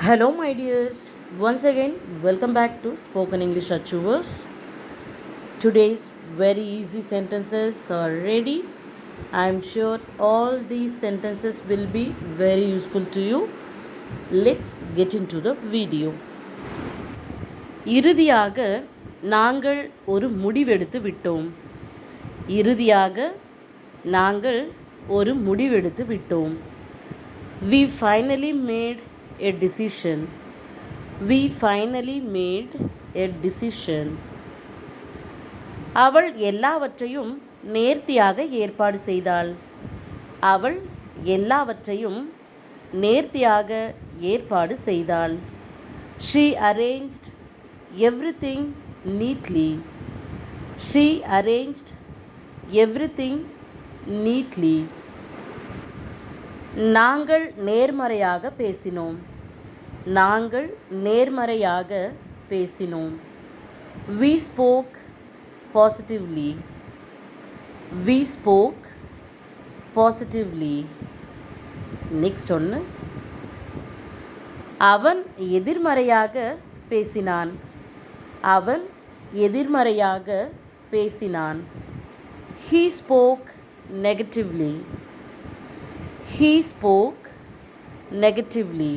Hello, my dears. Once again, welcome back to Spoken English Achievers. Today's very easy sentences are ready. I'm sure all these sentences will be very useful to you. Let's get into the video. இறுதியாக நாங்கள் ஒரு முடிவெடுத்து விட்டோம். இறுதியாக நாங்கள் ஒரு முடிவெடுத்து விட்டோம். We finally made a decision. We finally made a decision. அவள் எல்லாவற்றையும் நேர்த்தியாக ஏற்பாடு செய்தாள். அவள் எல்லாவற்றையும் நேர்த்தியாக ஏற்பாடு செய்தாள். She arranged everything neatly. She arranged everything neatly. நாங்கள் நேர்மறையாக பேசினோம். நாங்கள் நேர்மறையாக பேசினோம். We spoke positively. We spoke positively. Next one is அவன் எதிர்மறையாக பேசினான். அவன் எதிர்மறையாக பேசினான். He spoke negatively. He spoke negatively.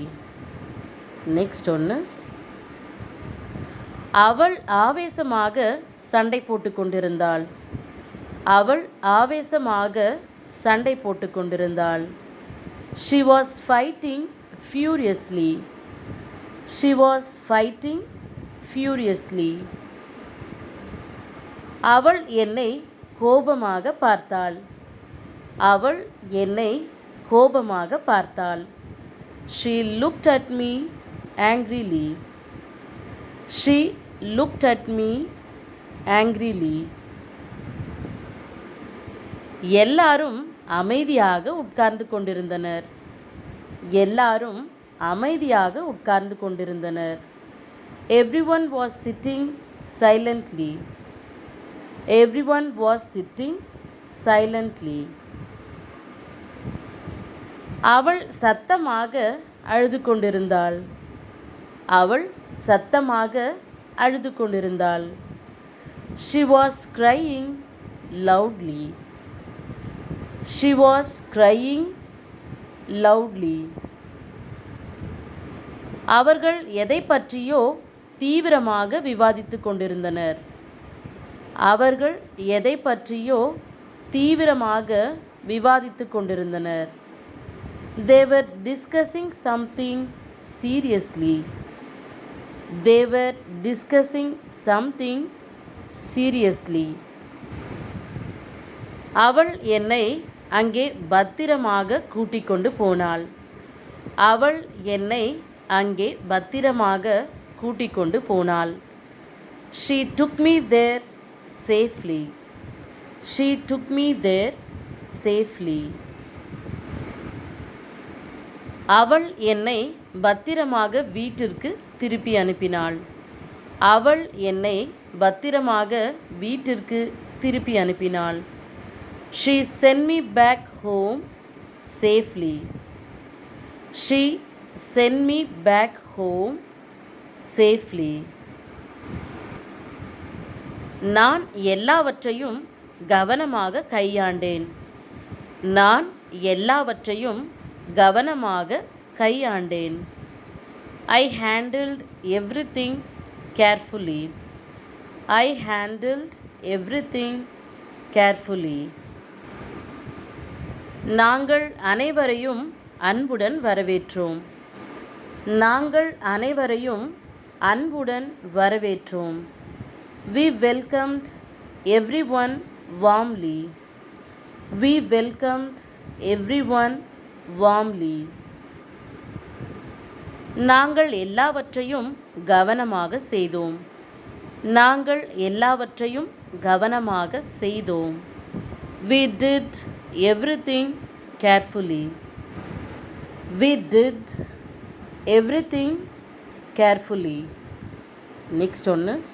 Next one is அவள் ஆவேசமாக சண்டை போட்டுக் கொண்டிருந்தாள். அவள் ஆவேசமாக சண்டை போட்டுக் கொண்டிருந்தாள். She was fighting furiously. She was fighting furiously. அவள் என்னை கோபமாக பார்த்தாள். அவள் என்னை கோபமாக பார்த்தாள். She looked at me angrily. She looked at me angrily. எல்லாரும் அமைதியாக உட்கார்ந்து கொண்டிருந்தனர். எல்லாரும் அமைதியாக உட்கார்ந்து கொண்டிருந்தனர். Everyone was sitting silently. Everyone was sitting silently. அவள் சத்தமாக அழுது கொண்டிருந்தாள். அவள் சத்தமாக அழுது கொண்டிருந்தாள். She was crying loudly. She was crying loudly. அவர்கள் எதை பற்றியோ தீவிரமாக விவாதித்துக் கொண்டிருந்தனர். அவர்கள் எதை பற்றியோ தீவிரமாக விவாதித்துக் கொண்டிருந்தனர். They were discussing something seriously. They were discussing something seriously. அவள் என்னை அங்கே பத்திரமாக கூட்டிக் கொண்டு போனாள். அவள் என்னை அங்கே பத்திரமாக கூட்டிக் கொண்டு போனாள். She took me there safely. She took me there safely. அவள் என்னை பத்திரமாக வீட்டிற்கு திருப்பி அனுப்பினாள். அவள் என்னை பத்திரமாக வீட்டிற்கு திருப்பி அனுப்பினாள். She sent me back home safely. She sent me back home safely. நான் எல்லாவற்றையும் கவனமாக கையாண்டேன். நான் எல்லாவற்றையும் கவனமாக கையாண்டேன். I handled everything carefully. I handled everything carefully. நாங்கள் அனைவரையும் அன்புடன் வரவேற்றோம். நாங்கள் அனைவரையும் அன்புடன் வரவேற்றோம். We welcomed everyone warmly. We welcomed everyone warmly. நாங்கள் எல்லாவற்றையும் கவனமாக செய்தோம். நாங்கள் எல்லாவற்றையும் கவனமாக செய்தோம். We did everything carefully. We did everything carefully. Next one is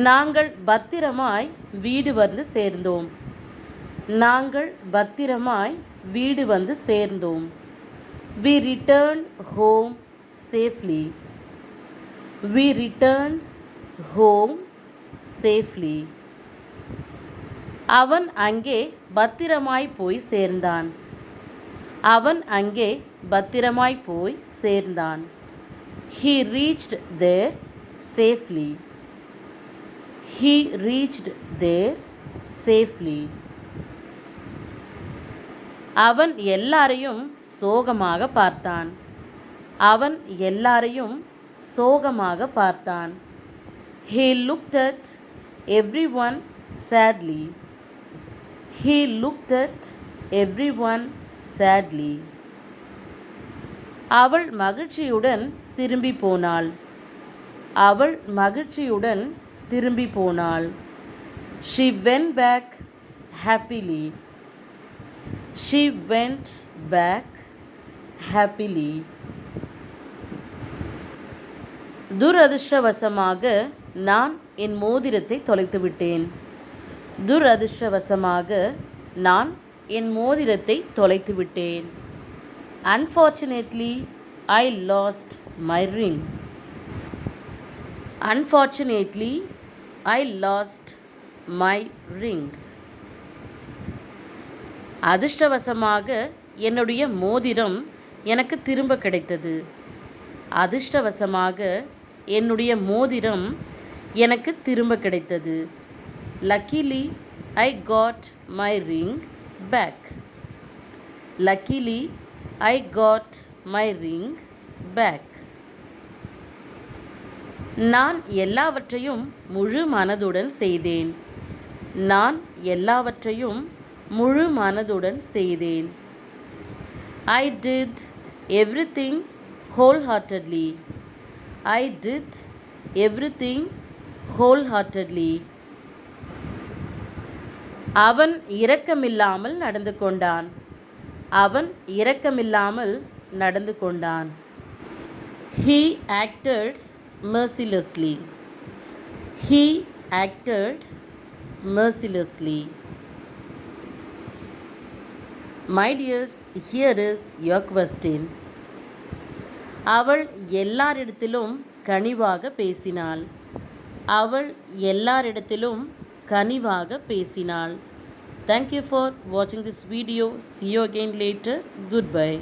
நாங்கள் பத்திரமாய் வீடு வந்து சேர்ந்தோம். நாங்கள் பத்திரமாய் வீடு வந்து சேர்ந்தோம். We returned home safely. We returned home safely. அவன் அங்கே பத்திரமாய் போய் சேர்ந்தான். அவன் அங்கே பத்திரமாய் போய் சேர்ந்தான். He reached there safely. He reached there safely. அவன் எல்லாரையும் சோகமாக பார்த்தான். அவன் எல்லாரையும் சோகமாக பார்த்தான். He looked at everyone sadly. He looked at everyone sadly. அவள் மகிழ்ச்சியுடன் திரும்பி போனாள். அவள் மகிழ்ச்சியுடன் திரும்பி போனாள். She went back happily. She went back happily. துரதிர்ஷ்டவசமாக நான் என் மோதிரத்தை தொலைத்துவிட்டேன். துரதிர்ஷ்டவசமாக நான் என் மோதிரத்தை தொலைத்துவிட்டேன். Unfortunately, I lost my ring. Unfortunately, I lost my ring. அதிர்ஷ்டவசமாக என்னுடைய மோதிரம் எனக்கு திரும்ப கிடைத்தது. அதிர்ஷ்டவசமாக என்னுடைய மோதிரம் எனக்கு திரும்ப கிடைத்தது. Luckily, I got my ring back. Luckily, I got my ring back. நான் எல்லாவற்றையும் முழு மனதுடன் செய்தேன். நான் எல்லாவற்றையும் முழு மனதுடன் செய்தேன். I did everything wholeheartedly. I did everything wholeheartedly. அவன் இரக்கமில்லாமல் நடந்து கொண்டான். அவன் இரக்கமில்லாமல் நடந்து கொண்டான். He acted mercilessly. He acted mercilessly. My dears, here is your question. அவள் எல்லாரிடத்திலும் கனிவாக பேசினாள். அவள் எல்லாரிடத்திலும் கனிவாக பேசினாள். Thank you for watching this video. See you again later. Goodbye.